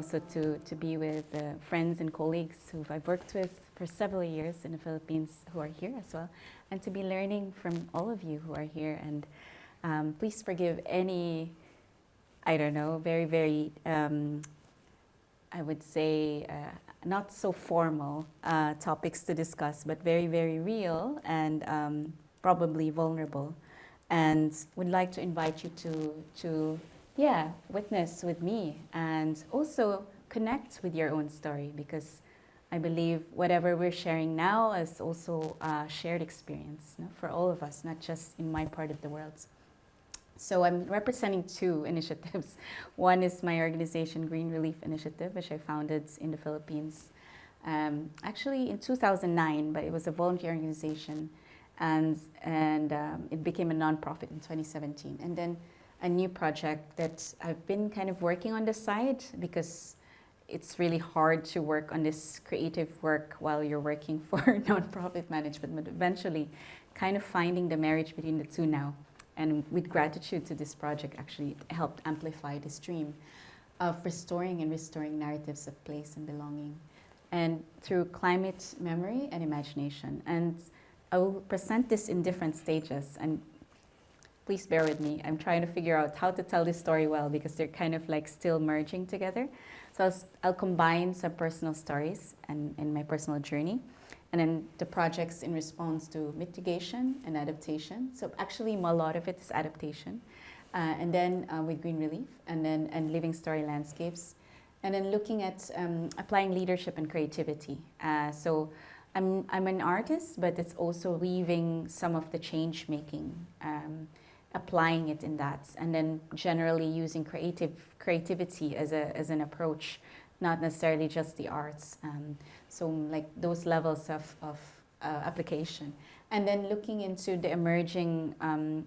also to be with friends and colleagues who I've worked with for several years in the Philippines who are here as well, and to be learning from all of you who are here. And please forgive any, I don't know, very, very, I would say, not so formal topics to discuss, but very, very real and probably vulnerable. And would like to invite you to witness with me and also connect with your own story, because I believe whatever we're sharing now is also a shared experience, no, for all of us, not just in my part of the world. So I'm representing two initiatives. One is my organization, Green Relief Initiative, which I founded in the Philippines, actually in 2009, but it was a volunteer organization, and it became a nonprofit in 2017. And then a new project that I've been kind of working on the side, because it's really hard to work on this creative work while you're working for nonprofit management, but eventually kind of finding the marriage between the two now. And with gratitude to this project, actually it helped amplify this dream of restoring narratives of place and belonging, and through climate memory and imagination. And I will present this in different stages, and please bear with me. I'm trying to figure out how to tell this story well, because they're kind of like still merging together. So I'll combine some personal stories and my personal journey, and then the projects in response to mitigation and adaptation. So actually a lot of it is adaptation. And then with Green Relief, and Restorying Landscapes, and then looking at applying leadership and creativity. So I'm an artist, but it's also weaving some of the change making, applying it in that, and then generally using creativity as an approach, not necessarily just the arts. So like those levels of application. And then looking into the emerging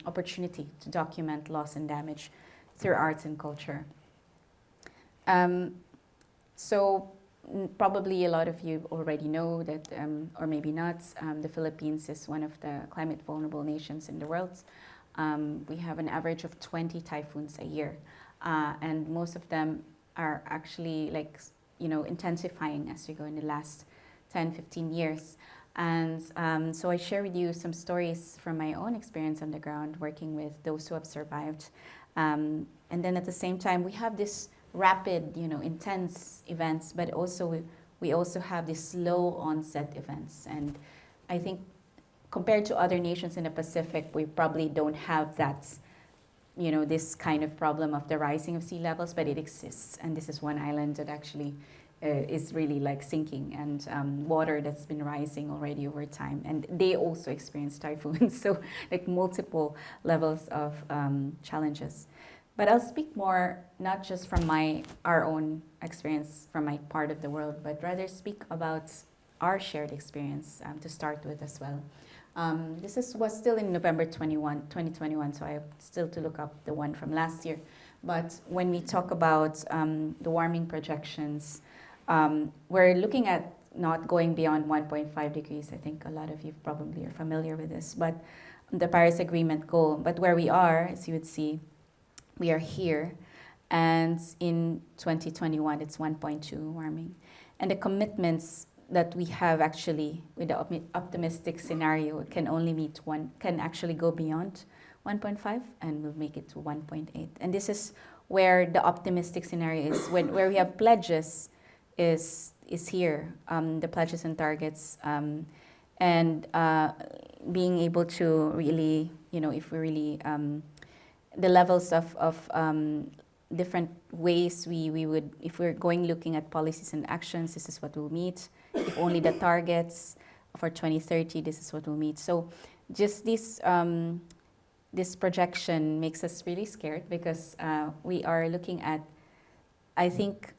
opportunity to document loss and damage through arts and culture. So probably a lot of you already know that, or maybe not, the Philippines is one of the climate vulnerable nations in the world. We have an average of 20 typhoons a year, and most of them are actually intensifying as we go in the last 10, 15 years. And so I share with you some stories from my own experience on the ground, working with those who have survived. And then at the same time, we have this rapid, intense events, but also we also have these slow onset events. And I think compared to other nations in the Pacific, we probably don't have that, this kind of problem of the rising of sea levels, but it exists. And this is one island that actually is really like sinking, and water that's been rising already over time. And they also experience typhoons, so like multiple levels of challenges. But I'll speak more, not just from our own experience from my part of the world, but rather speak about our shared experience to start with as well. This was still in November 2021, so I have still to look up the one from last year. But when we talk about the warming projections, we're looking at not going beyond 1.5 degrees. I think a lot of you probably are familiar with this, but the Paris Agreement goal. But where we are, as you would see, we are here, and in 2021, it's 1.2 warming. And the commitments that we have actually with the optimistic scenario can actually go beyond 1.5, and we'll make it to 1.8. And this is where the optimistic scenario is, where we have pledges is here, the pledges and targets, and being able to really, if we really, the levels of different ways we would, if we're looking at policies and actions, this is what we'll meet. If only the targets for 2030, this is what we'll meet. So just this projection makes us really scared, because we are looking at, I think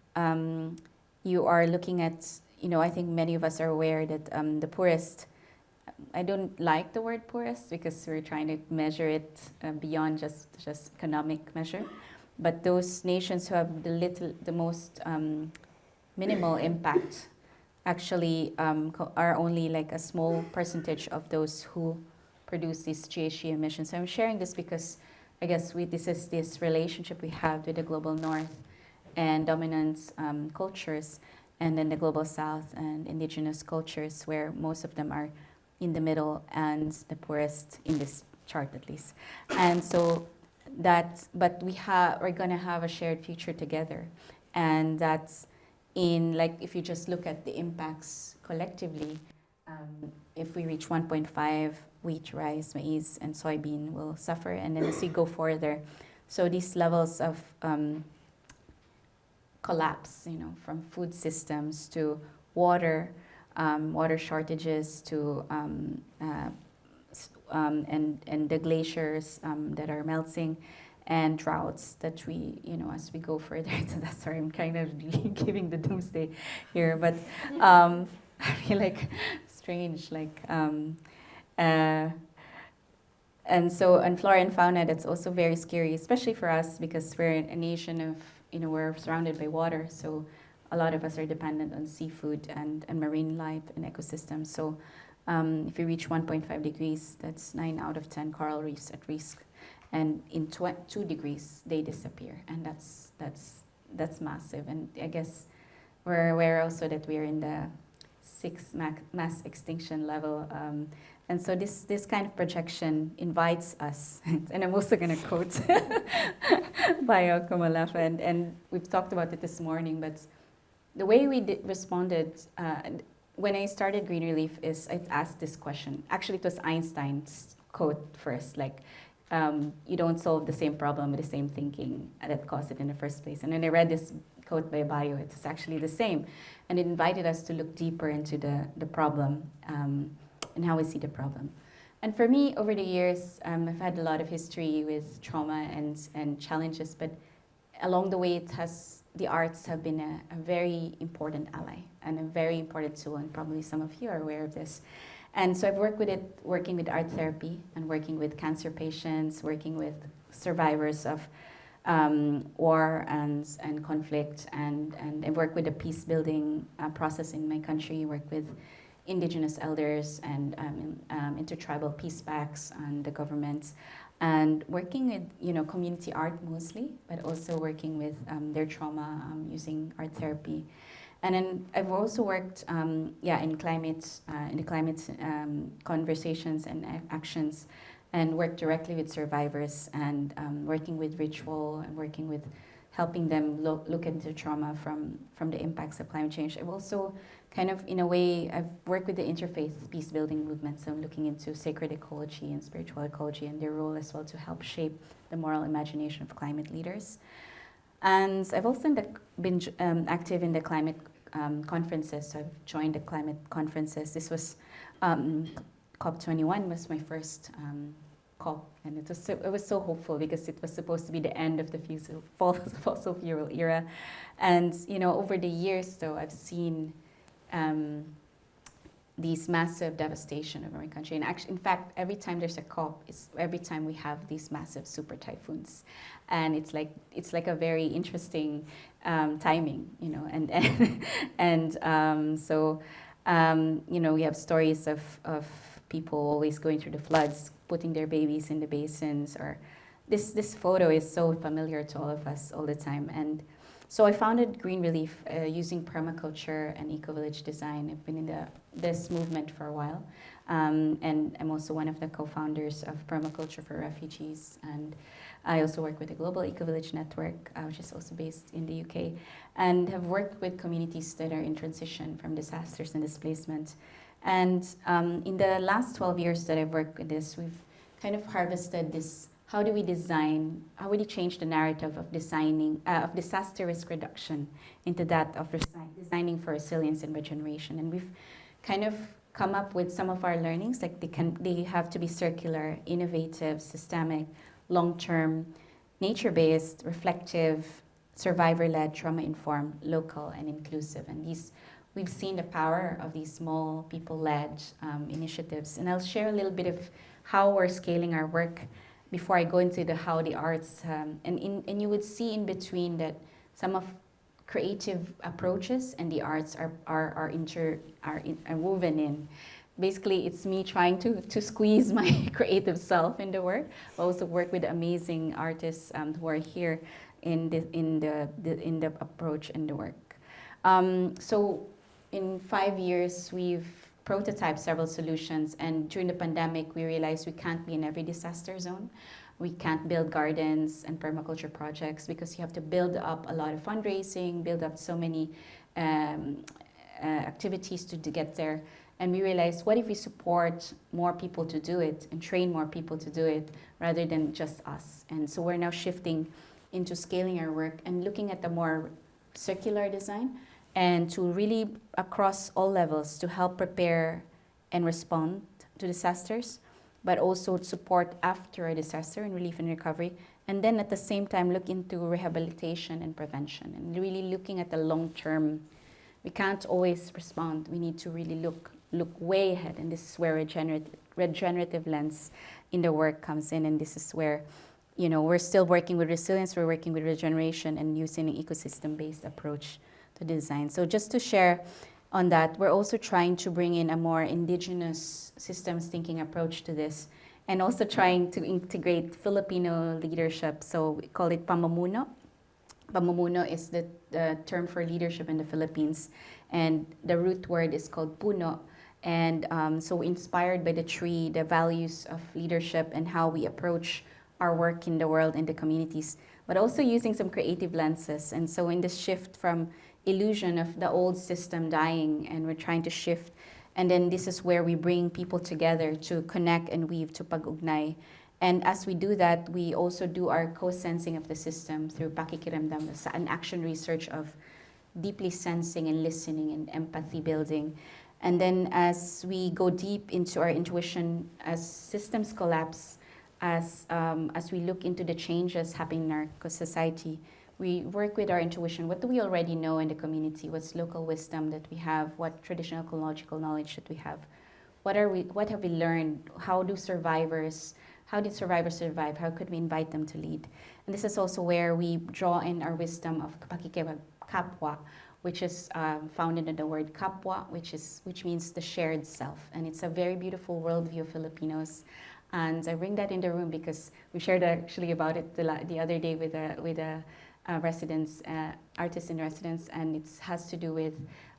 you are looking at, I think many of us are aware that the poorest, I don't like the word poorest, because we're trying to measure it beyond just economic measure. But those nations who have the most minimal impact actually are only like a small percentage of those who produce these GHG emissions. So I'm sharing this because I guess this is this relationship we have with the global north, and dominant cultures, and then the global south and indigenous cultures, where most of them are in the middle and the poorest in this chart at least. And so but we're gonna have a shared future together. And that's like, if you just look at the impacts collectively, if we reach 1.5, wheat, rice, maize, and soybean will suffer. And then as we go further, so these levels of collapse, from food systems to water, water shortages to and the glaciers that are melting, and droughts that we, as we go further into that. Sorry, I'm kind of giving the doomsday here, but I feel like strange, like, and flora and fauna, that's also very scary, especially for us, because we're a nation of, we're surrounded by water, so a lot of us are dependent on seafood and marine life and ecosystems. So if we reach 1.5 degrees, that's 9 out of 10 coral reefs at risk. And in 2 degrees, they disappear. And that's massive. And I guess we're aware also that we're in the 6th mass extinction level. And so this kind of projection invites us, and I'm also going to quote Bayo Kamalafa, and we've talked about it this morning, but the way we responded when I started Green Relief is I asked this question. Actually, it was Einstein's quote first, like, you don't solve the same problem with the same thinking that caused it in the first place. And then I read this quote by Bayo, it was actually the same. And it invited us to look deeper into the problem and how we see the problem. And for me, over the years, I've had a lot of history with trauma and challenges, but along the way, the arts have been a very important ally and a very important tool, and probably some of you are aware of this. And so I've working with art therapy and working with cancer patients, working with survivors of war and conflict, and I work with the peace building process in my country, work with indigenous elders and intertribal peace packs and the government, and working with community art mostly, but also working with their trauma using art therapy. And then I've also worked in the climate conversations and actions, and worked directly with survivors, and working with ritual, and working with helping them look into trauma from the impacts of climate change. I've also kind of, in a way, I've worked with the interfaith peace building movement, so I'm looking into sacred ecology and spiritual ecology and their role as well to help shape the moral imagination of climate leaders. And I've also been active in the climate conferences, so I've joined the climate conferences. This was COP21 was my first COP, and it was so hopeful because it was supposed to be the end of the fossil fuel era. And over the years, though, I've seen these massive devastation of our country. And actually, in fact, every time there's a COP, every time we have these massive super typhoons, and it's like a very interesting timing, so we have stories of people always going through the floods, putting their babies in the basins, or this photo is so familiar to all of us all the time. And so I founded Green Relief using permaculture and eco-village design. I've been in this movement for a while, and I'm also one of the co-founders of Permaculture for Refugees. And I also work with the Global Eco-Village Network, which is also based in the UK, and have worked with communities that are in transition from disasters and displacement. And in the last 12 years that I've worked with this, we've kind of harvested this. How do we change the narrative of of disaster risk reduction into that of designing for resilience and regeneration? And we've kind of come up with some of our learnings, like they have to be circular, innovative, systemic, long-term, nature-based, reflective, survivor-led, trauma-informed, local, and inclusive. And we've seen the power of these small, people-led initiatives. And I'll share a little bit of how we're scaling our work before I go into how the arts, and you would see in between that some of creative approaches and the arts are woven in. Basically, it's me trying to squeeze my creative self in the work. I also work with amazing artists who are here in the approach and the work. So in 5 years, we've prototyped several solutions, and during the pandemic, we realized we can't be in every disaster zone. We can't build gardens and permaculture projects because you have to build up a lot of fundraising, build up so many activities to get there. And we realized, what if we support more people to do it and train more people to do it rather than just us? And so we're now shifting into scaling our work and looking at the more circular design, and to really across all levels to help prepare and respond to disasters, but also support after a disaster and relief and recovery. And then at the same time, look into rehabilitation and prevention, and really looking at the long term. We can't always respond. We need to really look way ahead. And this is where regenerative lens in the work comes in. And this is where, we're still working with resilience, we're working with regeneration and using an ecosystem-based approach to design. So just to share on that, we're also trying to bring in a more indigenous systems thinking approach to this, and also trying to integrate Filipino leadership. So we call it pamumuno. Pamumuno is the term for leadership in the Philippines, and the root word is called puno. And so inspired by the tree, the values of leadership and how we approach our work in the world, in the communities, but also using some creative lenses. And so in this shift from illusion of the old system dying, and we're trying to shift, and then this is where we bring people together to connect and weave to pag-ugnay. And as we do that, we also do our co-sensing of the system through pakikiramdam, an action research of deeply sensing and listening and empathy building. And then as we go deep into our intuition, as systems collapse, as we look into the changes happening in our society, we work with our intuition. What do we already know in the community? What's local wisdom that we have? What traditional ecological knowledge that we have? What have we learned? How did survivors survive? How could we invite them to lead? And this is also where we draw in our wisdom of kapwa, which is founded in the word kapwa, which means the shared self. And it's a very beautiful worldview of Filipinos. And I bring that in the room because we shared actually about it the other day with a residents, artist in residence, and it has to do with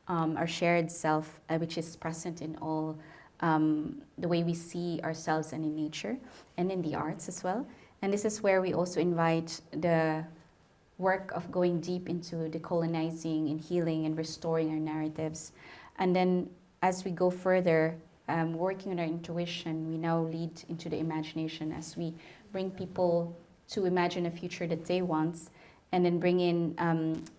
our shared self, which is present in all the way we see ourselves and in nature and in the arts as well. And this is where we also invite the work of going deep into decolonizing and healing and restoring our narratives. And then as we go further, working on our intuition, we now lead into the imagination as we bring people to imagine a future that they want, and then bring in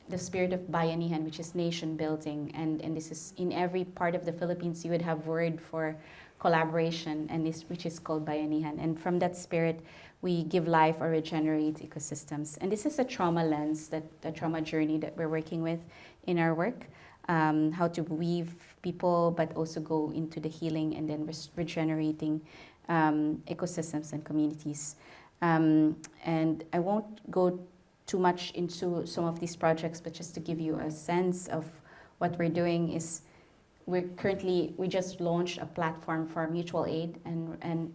the spirit of bayanihan, which is nation building. And this is in every part of the Philippines, you would have word for collaboration, and which is called bayanihan. And from that spirit, we give life or regenerate ecosystems. And this is a trauma lens, the trauma journey that we're working with in our work, how to weave people, but also go into the healing and then regenerating ecosystems and communities. And I won't go too much into some of these projects, but just to give you a sense of what we're doing is we just launched a platform for mutual aid and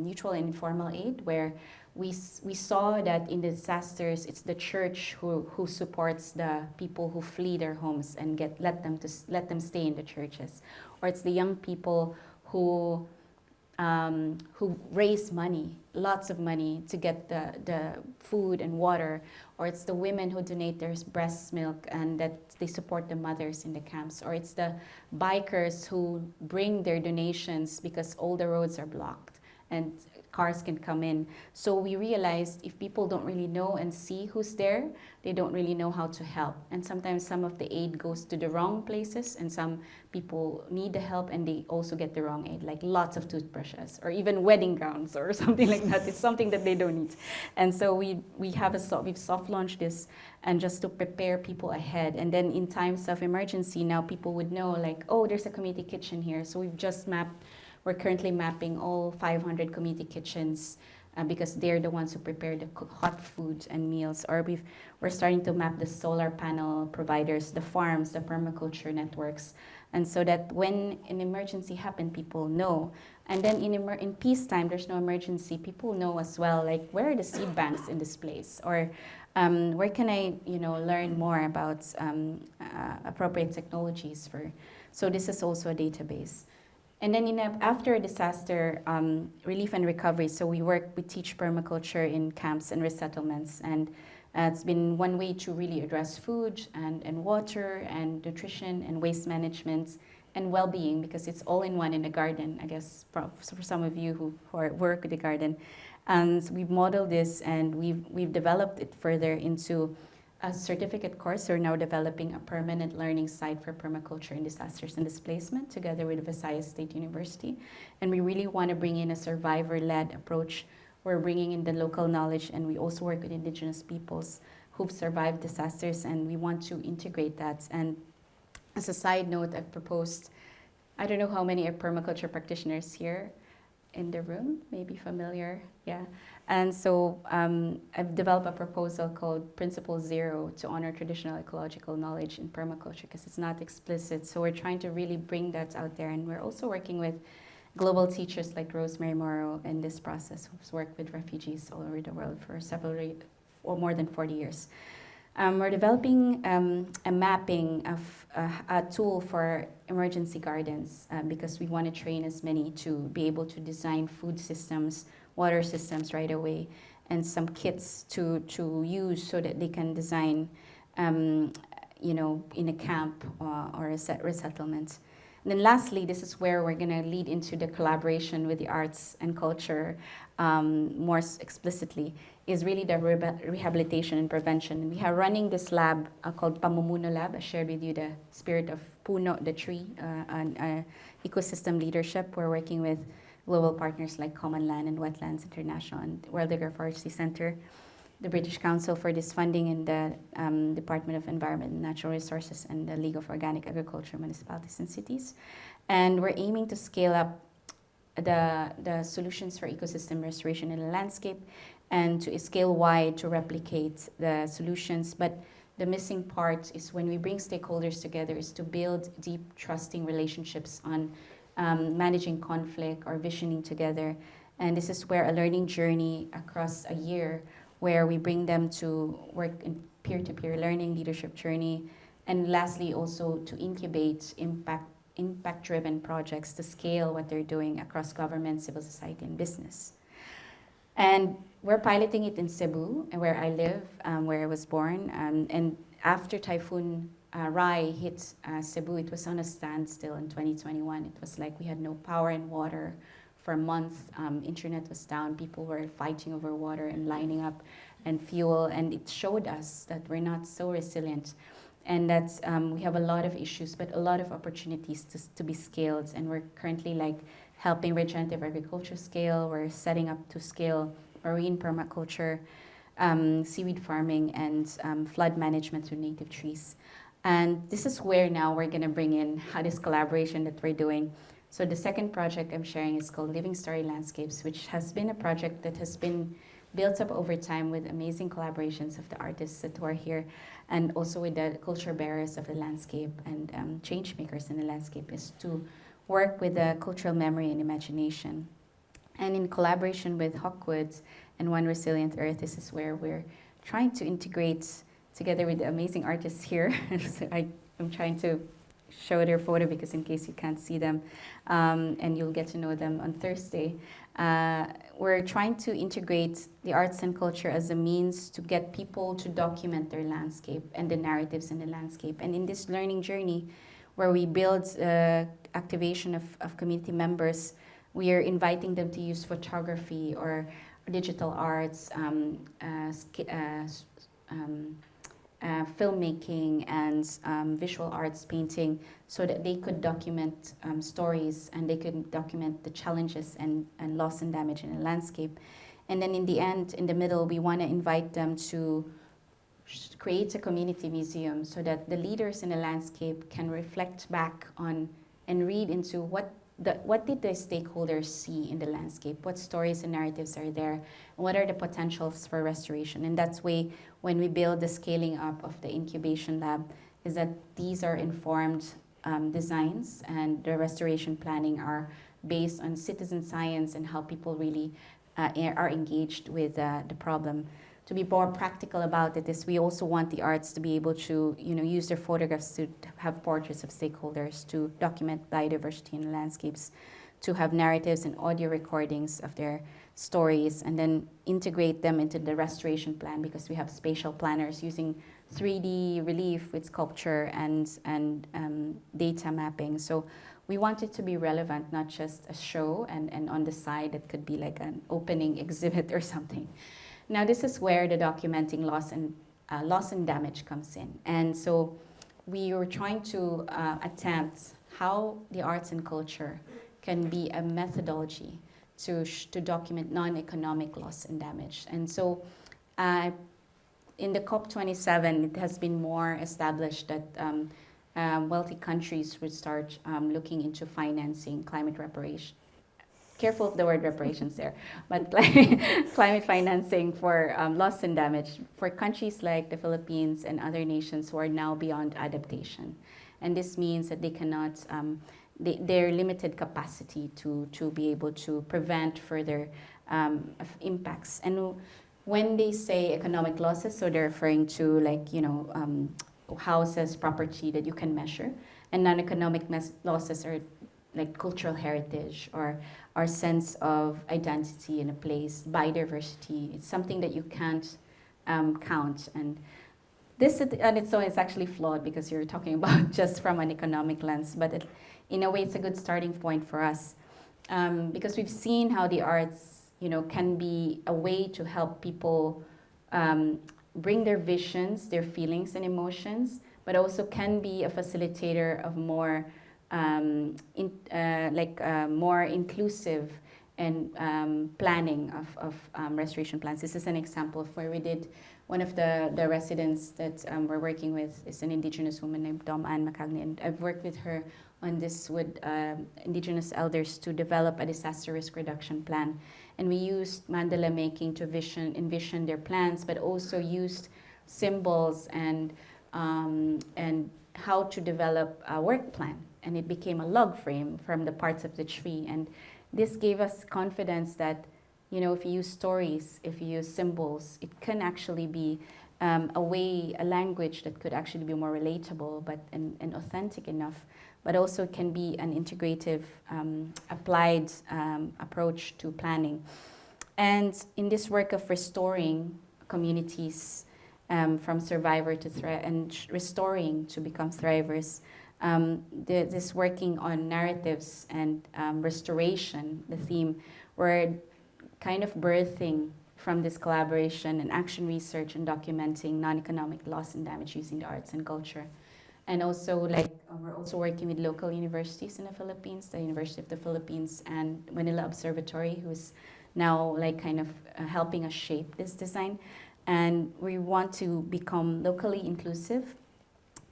mutual and informal aid, where we saw that in the disasters, it's the church who supports the people who flee their homes and let them stay in the churches, or it's the young people who raise money, lots of money, to get the food and water, or it's the women who donate their breast milk and that they support the mothers in the camps, or it's the bikers who bring their donations because all the roads are blocked and cars can come in. So we realized if people don't really know and see who's there, they don't really know how to help. And sometimes some of the aid goes to the wrong places, and some people need the help and they also get the wrong aid, like lots of toothbrushes or even wedding gowns or something like that. It's something that they don't need. And so we've soft launched this, and just to prepare people ahead. And then in times of emergency, now people would know, like, oh, there's a community kitchen here. So we're currently mapping all 500 community kitchens because they're the ones who prepare the hot food and meals. Or we're starting to map the solar panel providers, the farms, the permaculture networks. And so that when an emergency happens, people know. And then in peacetime, there's no emergency. People know as well, like, where are the seed banks in this place? Or Where can I, learn more about appropriate technologies for? So this is also a database. And then after a disaster, relief and recovery. So we teach permaculture in camps and resettlements, and it's been one way to really address food and water and nutrition and waste management and well-being, because it's all in one in the garden, I guess, for some of you who work with the garden. And we've modeled this, and we've developed it further into a certificate course. We're now developing a permanent learning site for permaculture in disasters and displacement together with Visayas State University. And we really want to bring in a survivor-led approach. We're bringing in the local knowledge, and we also work with indigenous peoples who've survived disasters, and we want to integrate that. And as a side note, I've proposed, I don't know how many are permaculture practitioners here in the room, maybe familiar, yeah. And so I've developed a proposal called Principle Zero to honor traditional ecological knowledge in permaculture, because it's not explicit. So we're trying to really bring that out there, and we're also working with global teachers like Rosemary Morrow in this process, who's worked with refugees all over the world for or more than 40 years. We're developing a mapping of a tool for emergency gardens, because we want to train as many to be able to design food systems, water systems right away, and some kits to use so that they can design, in a camp or a resettlement. And then lastly, this is where we're going to lead into the collaboration with the arts and culture more explicitly, is really the rehabilitation and prevention. And we are running this lab called Pamumuno Lab. I shared with you the spirit of Puno, the tree, and ecosystem leadership. We're working with global partners like Common Land and Wetlands International and World Agroforestry Centre, the British Council for this funding, and the Department of Environment and Natural Resources, and the League of Organic Agriculture Municipalities and Cities. And we're aiming to scale up the solutions for ecosystem restoration in the landscape, and to scale wide to replicate the solutions. But the missing part is when we bring stakeholders together is to build deep, trusting relationships on managing conflict or visioning together. And this is where a learning journey across a year, where we bring them to work in peer-to-peer learning, leadership journey, and lastly also to incubate impact-driven projects to scale what they're doing across government, civil society, and business. And we're piloting it in Cebu, where I live, where I was born. And after Typhoon Rai hit Cebu, it was on a standstill in 2021. It was like we had no power and water for a month. Internet was down. People were fighting over water and lining up and fuel. And it showed us that we're not so resilient, and that we have a lot of issues, but a lot of opportunities to be scaled. And we're currently helping regenerative agriculture scale. We're setting up to scale marine permaculture, seaweed farming, and flood management through native trees. And this is where now we're going to bring in this collaboration that we're doing. So the second project I'm sharing is called Restorying Landscapes, which has been a project that has been built up over time with amazing collaborations of the artists that were here, and also with the culture bearers of the landscape and change makers in the landscape, is to work with the cultural memory and imagination. And in collaboration with Hawkwood and One Resilient Earth, this is where we're trying to integrate together with the amazing artists here. So I'm trying to show their photo, because in case you can't see them, and you'll get to know them on Thursday. We're trying to integrate the arts and culture as a means to get people to document their landscape and the narratives in the landscape. And in this learning journey, where we build activation of community members, we are inviting them to use photography or digital arts, filmmaking, and visual arts, painting, so that they could document stories, and they could document the challenges and loss and damage in the landscape. And then in the end, in the middle, we want to invite them to create a community museum, so that the leaders in the landscape can reflect back on and read into what did the stakeholders see in the landscape, what stories and narratives are there, and what are the potentials for restoration. And that's way when we build the scaling up of the incubation lab, is that these are informed designs, and the restoration planning are based on citizen science and how people really are engaged with the problem, to be more practical about it is we also want the arts to be able to, use their photographs to have portraits of stakeholders, to document biodiversity in landscapes, to have narratives and audio recordings of their stories, and then integrate them into the restoration plan, because we have spatial planners using 3D relief with sculpture and data mapping. So we want it to be relevant, not just a show, and on the side it could be like an opening exhibit or something. Now this is where the documenting loss and damage comes in. And so we were trying to attempt how the arts and culture can be a methodology to document non-economic loss and damage. And so in the COP27, it has been more established that wealthy countries would start looking into financing climate reparation. Careful of the word reparations there, but climate financing for loss and damage for countries like the Philippines and other nations who are now beyond adaptation. And this means that they cannot, their limited capacity to be able to prevent further impacts. And when they say economic losses, so they're referring to houses, property that you can measure, and non-economic losses are like cultural heritage or our sense of identity in a place, biodiversity. It's something that you can't count. And this on its own is actually flawed because you're talking about just from an economic lens, but in a way it's a good starting point for us because we've seen how the arts, can be a way to help people bring their visions, their feelings and emotions, but also can be a facilitator of more more inclusive and planning of restoration plans. This is an example of where we did one of the residents that we're working with is an Indigenous woman named Dom Ann Macagni, and I've worked with her on this with Indigenous elders to develop a disaster risk reduction plan. And we used mandala making to envision their plans, but also used symbols and how to develop a work plan. And it became a log frame from the parts of the tree. And this gave us confidence that, if you use stories, if you use symbols, it can actually be a language that could actually be more relatable and authentic enough, but also can be an integrative, applied approach to planning. And in this work of restoring communities from survivor to threat and restoring to become thrivers, this working on narratives and restoration, the theme, we're kind of birthing from this collaboration and action research and documenting non-economic loss and damage using the arts and culture. And also we're also working with local universities in the Philippines, the University of the Philippines and Manila Observatory, who's now helping us shape this design. And we want to become locally inclusive.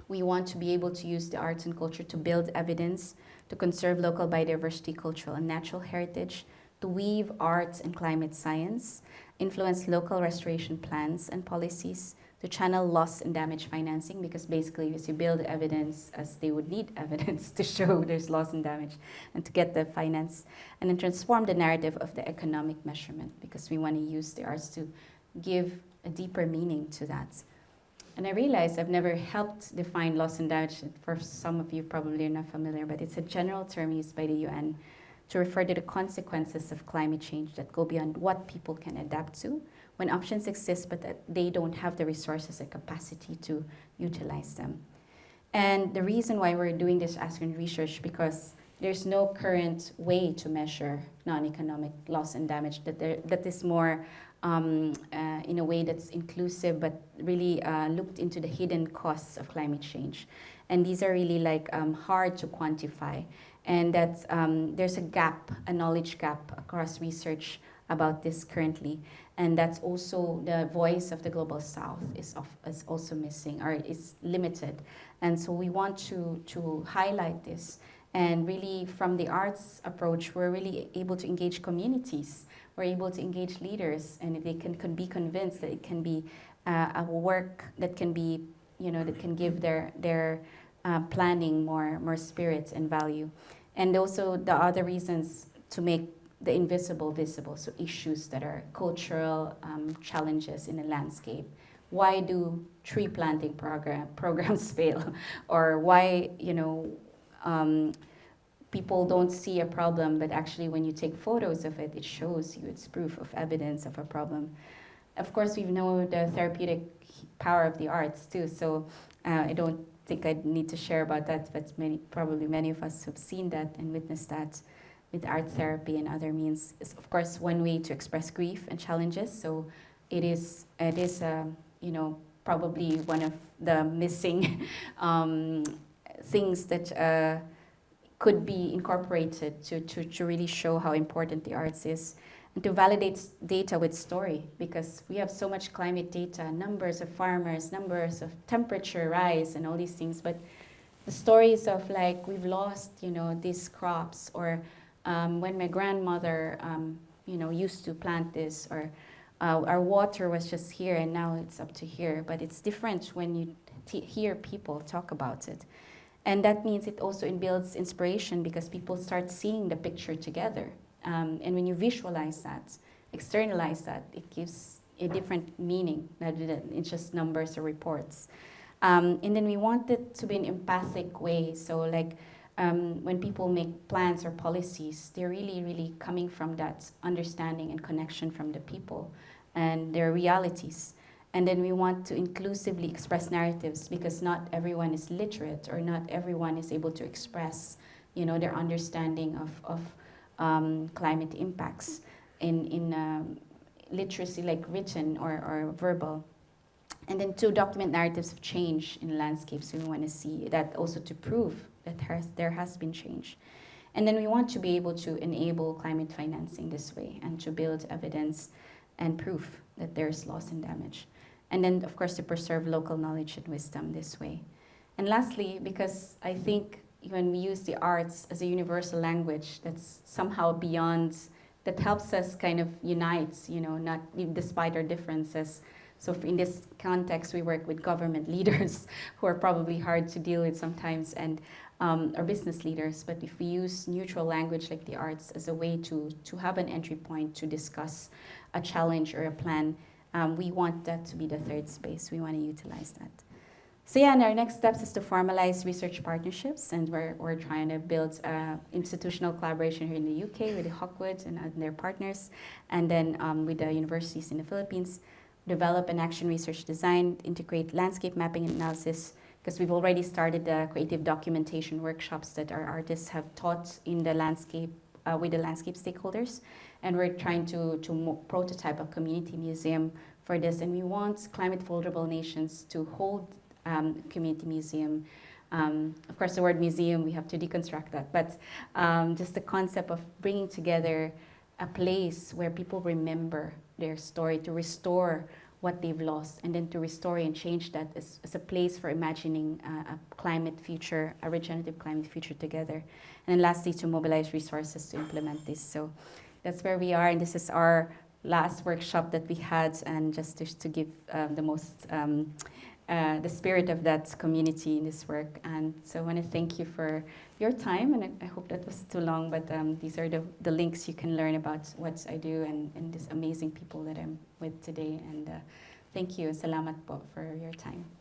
We want to be able to use the arts and culture to build evidence, to conserve local biodiversity, cultural and natural heritage, to weave arts and climate science, influence local restoration plans and policies, to channel loss and damage financing, because basically as you build evidence, as they would need evidence to show there's loss and damage, and to get the finance, and then transform the narrative of the economic measurement, because we want to use the arts to give a deeper meaning to that. And I realized I've never helped define loss and damage. For some of you probably are not familiar, but it's a general term used by the UN to refer to the consequences of climate change that go beyond what people can adapt to when options exist, but that they don't have the resources and capacity to utilize them. And the reason why we're doing this action research, because there's no current way to measure non-economic loss and damage that is more in a way that's inclusive, but really looked into the hidden costs of climate change. And these are really hard to quantify. And that's, there's a knowledge gap across research about this currently. And that's also the voice of the Global South is also missing or is limited. And so we want to highlight this. And really from the arts approach, we're really able to engage communities. We're able to engage leaders, and they can be convinced that it can be a work that can be, that can give their planning more spirit and value. And also the other reasons to make the invisible visible, so issues that are cultural challenges in a landscape. Why do tree planting programs fail? Or why, people don't see a problem, but actually when you take photos of it, it shows you, it's proof of evidence of a problem. Of course, we know the therapeutic power of the arts too, so I don't think I need to share about that, but probably many of us have seen that and witnessed that with art therapy and other means. Is of course one way to express grief and challenges. So it is probably one of the missing things that could be incorporated to really show how important the arts is. And to validate data with story, because we have so much climate data, numbers of farmers, numbers of temperature rise and all these things, but the stories of like we've lost, these crops, or when my grandmother, used to plant this, or our water was just here and now it's up to here, but it's different when you hear people talk about it. And that means it also builds inspiration because people start seeing the picture together. And when you visualize that, externalize that, it gives a different meaning rather than it's just numbers or reports. And then we want it to be an empathic way. So like when people make plans or policies, they're really, really coming from that understanding and connection from the people and their realities. And then we want to inclusively express narratives because not everyone is literate or not everyone is able to express, their understanding of climate impacts in literacy, like written or verbal. And then to document narratives of change in landscapes, we want to see that also to prove that there has been change. And then we want to be able to enable climate financing this way and to build evidence and proof that there's loss and damage. And then, of course, to preserve local knowledge and wisdom this way. And lastly, because I think when we use the arts as a universal language that's somehow beyond, that helps us kind of unite, not despite our differences. So in this context, we work with government leaders who are probably hard to deal with sometimes, and or business leaders. But if we use neutral language like the arts as a way to have an entry point to discuss a challenge or a plan, we want that to be the third space. We want to utilize that. So yeah, and our next steps is to formalize research partnerships, and we're trying to build institutional collaboration here in the UK with the Hawkwood and their partners, and then with the universities in the Philippines, develop an action research design, integrate landscape mapping and analysis, because we've already started the creative documentation workshops that our artists have taught in the landscape with the landscape stakeholders, and we're trying to prototype a community museum for this, and we want climate vulnerable nations to hold community museum. Of course, the word museum, we have to deconstruct that, but just the concept of bringing together a place where people remember their story, to restore what they've lost, and then to restore and change that as a place for imagining a climate future, a regenerative climate future together. And then lastly, to mobilize resources to implement this. So that's where we are, and this is our last workshop that we had, and just to give the most the spirit of that community in this work. And so I want to thank you for your time, and I hope that was too long, but these are the links you can learn about what I do and these amazing people that I'm with today. And thank you. Salamat po for your time.